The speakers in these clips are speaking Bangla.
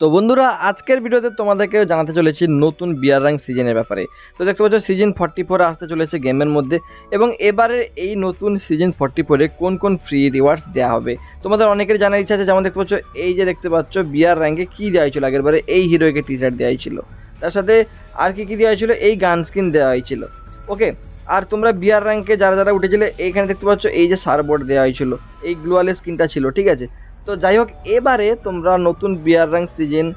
তো বন্ধুরা আজকের ভিডিওতে তোমাদেরকে জানাতে চলেছি নতুন বিয়ার র্যাঙ্ক সিজনের ব্যাপারে। তো দেখতে পাচ্ছ সিজন 44 আসতে চলেছে গেমের মধ্যে, এবং এবারে এই নতুন সিজন 44-এ কোন কোন ফ্রি রিওয়ার্ডস দেওয়া হবে তোমাদের অনেকের জানার ইচ্ছা আছে। যেমন দেখতে পাচ্ছ এই যে দেখতে পাচ্ছ বিয়ার র্যাঙ্কে কী দেওয়া হয়েছিল, আগের বারে এই হিরোইকে টি শার্ট দেওয়া হয়েছিল, তার সাথে আর কি দেওয়া হয়েছিল, এই গান স্কিন দেওয়া হয়েছিল। ওকে, আর তোমরা বিয়ার র্যাঙ্কে যারা যারা উঠেছিলে এইখানে দেখতে পাচ্ছ এই যে সারবোর্ড দেওয়া হয়েছিল, এই গ্লোয়ালের স্কিনটা ছিল, ঠিক আছে। তো যাই হোক, এবারে তোমরা নতুন বিয়ার র্যাঙ্ক সিজন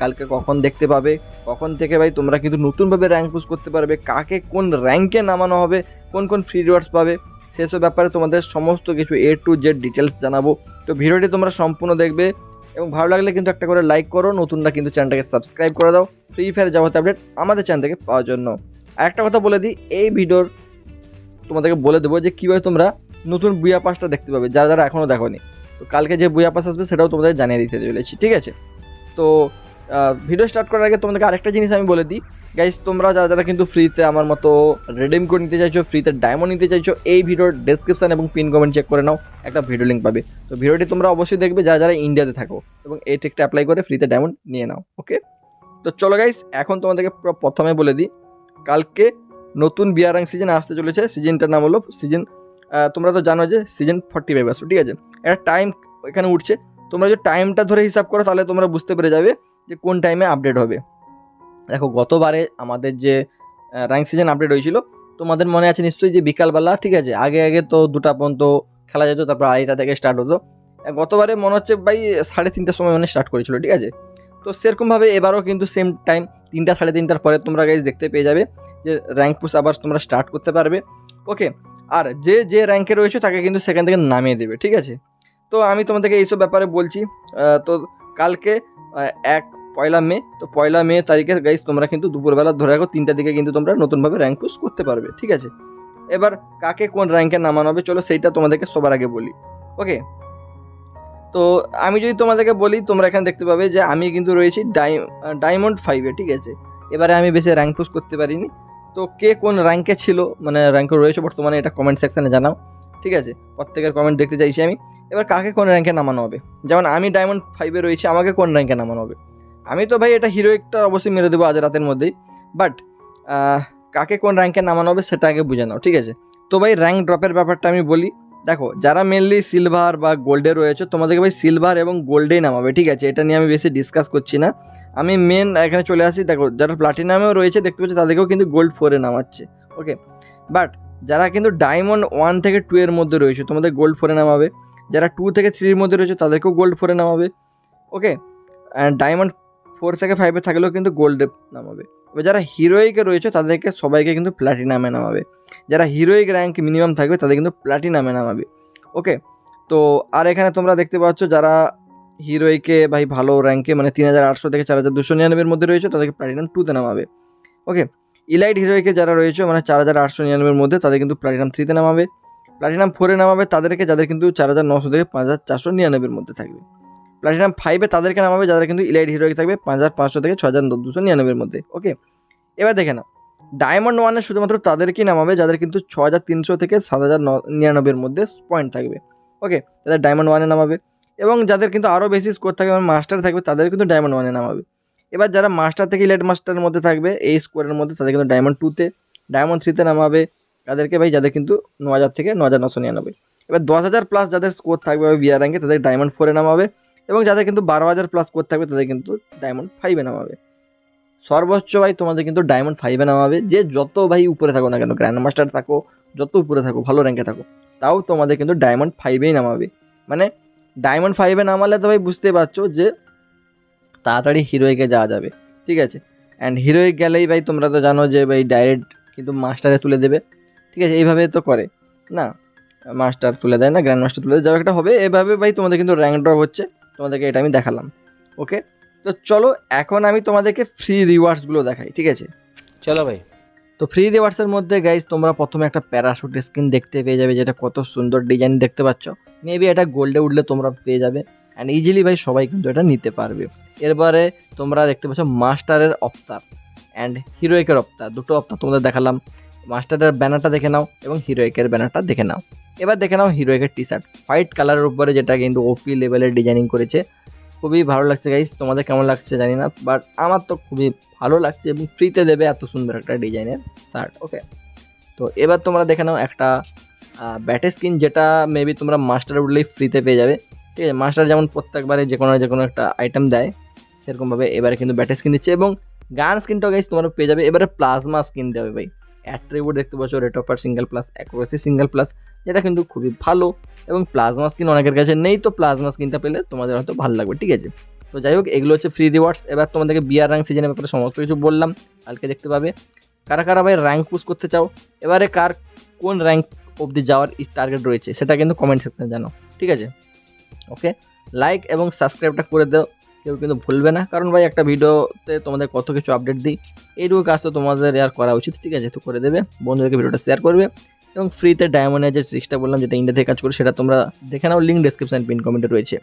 কালকে কখন দেখতে পাবে, কখন থেকে ভাই তোমরা কিন্তু নতুনভাবে র্যাঙ্ক পুশ করতে পারবে, কাকে কোন র্যাঙ্কে নামানো হবে, কোন কোন ফ্রি রিওয়ার্ডস পাবে, সেসব ব্যাপারে তোমাদের সমস্ত কিছু A to Z ডিটেলস জানাবো। তো ভিডিওটি তোমরা সম্পূর্ণ দেখবে, এবং ভালো লাগলে কিন্তু একটা করে লাইক করো, নতুনরা কিন্তু চ্যানেলটাকে সাবস্ক্রাইব করে দাও ফ্রি ফায়ার যাবতীয় আপডেট আমাদের চ্যানেল থেকে পাওয়ার জন্য। আর একটা কথা বলে দিই, এই ভিডিওর তোমাদেরকে বলে দেবো যে কীভাবে তোমরা নতুন বুয়া পাসটা দেখতে পাবে যারা যারা এখনও দেখোনি। তো কালকে যে বুয়া পাস আসবে সেটাও তোমাদের জানিয়ে দিতে চলেছি, ঠিক আছে। তো ভিডিও স্টার্ট করার আগে তোমাদেরকে আরেকটা জিনিস আমি বলে দিই গাইস, তোমরা যারা যারা কিন্তু ফ্রিতে আমার মতো রিডিম কোড নিতে চাইছো, ফ্রিতে ডায়মন্ড নিতে চাইছো, এই ভিডিওর ডেসক্রিপশন এবং পিন কমেন্ট চেক করে নাও, একটা ভিডিও লিঙ্ক পাবে। তো ভিডিওটি তোমরা অবশ্যই দেখবে যারা যারা ইন্ডিয়াতে থাকো, এবং এই ট্রিকটা অ্যাপ্লাই করে ফ্রিতে ডায়মন্ড নিয়ে নাও। ওকে, তো চলো গাইস, এখন তোমাদেরকে প্রথমে বলে দিই কালকে নতুন বিয়ার র্যাঙ্ক সিজন আসতে চলেছে। সিজনটার নাম হলো সিজন, তোমরা তো জানো যে সিজন 45 আসবে, ঠিক আছে। একটা টাইম এখানে উঠছে, তোমরা যে টাইমটা ধরে হিসাব করো তাহলে তোমরা বুঝতে পেরে যাবে যে কোন টাইমে আপডেট হবে। দেখো, গতবারে আমাদের যে র্যাঙ্ক সিজন আপডেট হয়েছিল তোমাদের মনে আছে নিশ্চয়ই, যে বিকালবেলা, ঠিক আছে। আগে আগে তো 2টা পর্যন্ত খেলা যেত, তারপর 2:30 থেকে স্টার্ট হতো। গতবারে মনে হচ্ছে ভাই 3:30টার সময় মানে স্টার্ট করেছিল, ঠিক আছে। তো সেরকমভাবে এবারও কিন্তু সেম টাইম 3টা 3:30টার পরে তোমরা গাইজ দেখতে পেয়ে যাবে যে র্যাঙ্ক পুশ আবার তোমরা স্টার্ট করতে পারবে। ওকে, আর যে যে র্যাঙ্কে রয়েছে তাকে কিন্তু সেখান থেকে নামিয়ে দেবে, ঠিক আছে। তো আমি তোমাদেরকে এইসব ব্যাপারে বলছি। তো কালকে 1 মে, তো 1 মে তারিখে গাইজ তোমরা কিন্তু দুপুরবেলা ধরে রাখো 3টার দিকে কিন্তু তোমরা নতুনভাবে র্যাঙ্ক পুশ করতে পারবে, ঠিক আছে। এবার কাকে কোন র্যাঙ্কে নামানো হবে চলো সেইটা তোমাদেরকে সবার আগে বলি। ওকে, তো আমি যদি তোমাদেরকে বলি, তোমরা এখানে দেখতে পাবে যে আমি কিন্তু রয়েছি ডায়মন্ড 5-এ, ঠিক আছে। এবারে আমি বেশি র্যাঙ্ক পুশ করতে পারিনি। তো কে কোন র্যাঙ্কে ছিল, মানে র্যাঙ্কে রয়েছে বর্তমানে, এটা কমেন্ট সেকশানে জানাও, ঠিক আছে। প্রত্যেকের কমেন্ট দেখতে চাইছি আমি। এবার কাকে কোন র্যাঙ্কে নামানো হবে, যেমন আমি ডায়মন্ড 5-এ রয়েছি, আমাকে কোন র্যাঙ্কে নামানো হবে। আমি তো ভাই এটা হিরোইকটা অবশ্যই মেরে দেবো আজ রাতের মধ্যেই, বাট কাকে কোন র্যাঙ্কে নামানো হবে সেটা আগে বুঝে নাও, ঠিক আছে। তো ভাই র্যাঙ্ক ড্রপের ব্যাপারটা আমি বলি। দেখো, যারা মেনলি সিলভার বা গোল্ডে রয়েছে তোমাদেরকে ভাই সিলভার এবং গোল্ডেই নামাবে, ঠিক আছে। এটা নিয়ে আমি বেশি ডিসকাস করছি না, আমি মেন এখানে চলে আসি। দেখো, যারা প্লাটিনামেও রয়েছে দেখতে পাচ্ছি তাদেরকেও কিন্তু গোল্ড 4-এ নামাচ্ছে। ওকে, বাট যারা কিন্তু ডায়মন্ড 1 থেকে 2 এর মধ্যে রয়েছে তোমাদের গোল্ড 4-এ নামাবে। যারা 2 থেকে 3-এর মধ্যে রয়েছে তাদেরকেও গোল্ড 4-এ নামাবে। ওকে, অ্যান্ড ডায়মন্ড 4 থেকে 5-এ থাকলেও কিন্তু গোল্ডে নামাবে। এবার যারা হিরোইকে রয়েছে তাদেরকে সবাইকে কিন্তু প্ল্যাটিনামে নামাবে। যারা হিরোইক র্যাঙ্ক মিনিমাম থাকবে তাদের কিন্তু প্ল্যাটিনামে নামাবে। ওকে, তো আর এখানে তোমরা দেখতে পাচ্ছ যারা হিরোইকে ভাই ভালো র্যাঙ্কে মানে 3800 থেকে 4299-এর মধ্যে রয়েছে তাদেরকে প্ল্যাটিনাম 2-তে নামাবে। ওকে, ইলাইট হিরোইকে যারা রয়েছে মানে 4899-এর মধ্যে তাদের কিন্তু প্ল্যাটিনাম 3-তে নামাবে। প্ল্যাটিনাম 4-এ নামাবে তাদেরকে যাদের কিন্তু 4900 থেকে 5499-এর মধ্যে থাকবে। প্ল্যাটিনাম 5-এ তাদেরকে নামাবে যাদের কিন্তু ইলাইট হিরোইক থাকবে 5500 থেকে 6299-এর মধ্যে। ওকে, এবার দেখে নাও, ডায়মন্ড 1-এ শুধুমাত্র তাদেরকেই নামাবে যাদের কিন্তু 6300 থেকে 7099-এর মধ্যে পয়েন্ট থাকবে। ওকে, তাদের ডায়মন্ড 1-এ নামাবে, এবং যাদের কিন্তু আরও বেশি স্কোর থাকবে মানে মাস্টার থাকবে তাদের কিন্তু ডায়মন্ড 1-এ নামাবে। এবার যারা মাস্টার থেকে ইলাইট মাস্টারের মধ্যে থাকবে এই স্কোরের মধ্যে তাদের কিন্তু ডায়মন্ড 2-তে, ডায়মন্ড 3-তে নামাবে তাদেরকে ভাই যাদের কিন্তু 9000 থেকে 9999। এবার 10,000+ যাদের স্কোর থাকবে বিয়ার র্যাঙ্কে তাদের ডায়মন্ড 4-এ নামাবে, এবং যাদের কিন্তু 12,000+ স্কোর থাকবে তাদের কিন্তু ডায়মন্ড 5-এ নামাবে। সর্বোচ্চ ভাই তোমাদের কিন্তু ডায়মন্ড 5-এ নামাবে, যে যত ভাই উপরে থাকো না কেন, গ্র্যান্ড মাস্টার থাকো, যত উপরে থাকো, ভালো র্যাঙ্কে থাকো, তাও তোমাদের কিন্তু ডায়মন্ড 5-এই নামাবে। মানে ডায়মন্ড 5-এ নামালে তো ভাই বুঝতে পারছো যে তাড়াতাড়ি হিরোইকে যাওয়া যাবে, ঠিক আছে। অ্যান্ড হিরোইক গেলেই ভাই তোমরা তো জানো যে ভাই ডাইরেক্ট কিন্তু মাস্টারে তুলে দেবে, ঠিক আছে। এইভাবে তো করে না, মাস্টার তুলে দেয় না, গ্র্যান্ড মাস্টার তুলে দেয়, যাও একটা হবে। এভাবে ভাই তোমাদের কিন্তু র্যাঙ্ক ড্রপ হচ্ছে, তোমাদেরকে এটা আমি দেখালাম। ওকে, তো চলো এখন আমি তোমাদেরকে ফ্রি রিওয়ার্ডসগুলো দেখাই, ঠিক আছে। চলো ভাই। তো ফ্রি রিওয়ার্ডসের মধ্যে গাইজ তোমরা প্রথমে একটা প্যারাশুট স্কিন দেখতে পেয়ে যাবে, যেটা কত সুন্দর ডিজাইন দেখতে পাচ্ছ। মেবি এটা গোল্ডে উঠলে তোমরা পেয়ে যাবে, অ্যান্ড ইজিলি ভাই সবাই কিন্তু এটা নিতে পারবে। এরপরে তোমরা দেখতে পাচ্ছ মাস্টারের অফতার অ্যান্ড হিরোইকের অফতার, দুটো অফতার তোমাদের দেখালাম। মাস্টারের ব্যানারটা দেখে নাও এবং হিরোইকের ব্যানারটা দেখে নাও। এবার দেখে নাও হিরোইকের টি শার্ট হোয়াইট কালারের উপরে, যেটা কিন্তু ওপি লেভেলের ডিজাইনিং করেছে, খুবই ভালো লাগছে গাইস, তোমাদের কেমন লাগছে জানি না, বাট আমার তো খুবই ভালো লাগছে এবং ফ্রিতে দেবে এত সুন্দর একটা ডিজাইনের শার্ট। ওকে, তো এবার তোমরা দেখে নাও একটা ব্যাটে স্কিন, যেটা মেবি তোমরা মাস্টার উঠলেই ফ্রিতে পেয়ে যাবে। ঠিক আছে, মাস্টার যেমন প্রত্যেকবারে যে কোনো একটা আইটেম দেয়, সেরকমভাবে এবারে কিন্তু ব্যাটে স্কিন দিচ্ছে এবং গান স্কিনটাও গাইস তোমরা পেয়ে যাবে। এবারে প্লাজমা স্কিন দেবে ভাই, অ্যাট্রিবিউট দেখতে পাচ্ছ, rate of fire single plus, accuracy single plus, যেটা কিন্তু খুবই ভালো। এবং প্লাজমা স্কিন অনেকের কাছে নেই, তো প্লাজমা স্কিনটা পেলে তোমাদের হয়তো ভালো লাগবে। ঠিক আছে, তো যাই হোক, এগুলো হচ্ছে ফ্রি রিওয়ার্ডস। এবার তোমাদেরকে বিয়ার র্যাঙ্ক সিজনের ব্যাপারে সমস্ত কিছু বললাম, কালকে দেখতে পাবে। কারা কারা ভাই র্যাঙ্ক পুশ করতে চাও, এবারে কার কোন র্যাঙ্ক অবধি যাওয়ার টার্গেট রয়েছে সেটা কিন্তু কমেন্ট সেকশনে জানো। ঠিক আছে, ওকে, লাইক এবং সাবস্ক্রাইবটা করে দাও, কেউ কিন্তু ভুলবে না, কারণ ভাই একটা ভিডিওতে তোমাদের কত কিছু আপডেট দিই, এইটুকু কাজ তো তোমাদের আর করা উচিত। ঠিক আছে, তো করে দেবে, বন্ধুদেরকে ভিডিওটা শেয়ার করবে এবং ফ্রিতে ডায়মন্ডের যে ট্রিক্সটা বললাম, যেটা ইন্ডিয়া থেকে কাজ করে, সেটা তোমরা দেখে নাও, লিঙ্ক ডেসক্রিপশন পিন কমেন্টে রয়েছে।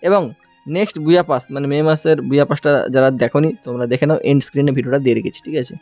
এবং নেক্সট বুয়া পাস মানে মে মাসের বুয়া পাসটা যারা দেখোনি তোমরা দেখে নাও, এন্ড স্ক্রিনে ভিডিওটা দিয়ে রেখেছি। ঠিক আছে।